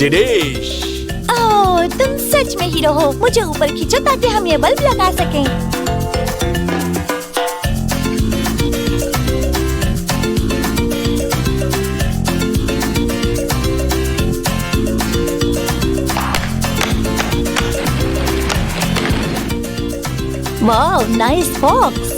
Dish. ओह, तुम सच में hero हो। मुझे ऊपर खींचो ताकि हम ये बल्ब लगा सकें। वाह, नाइस बॉक्स।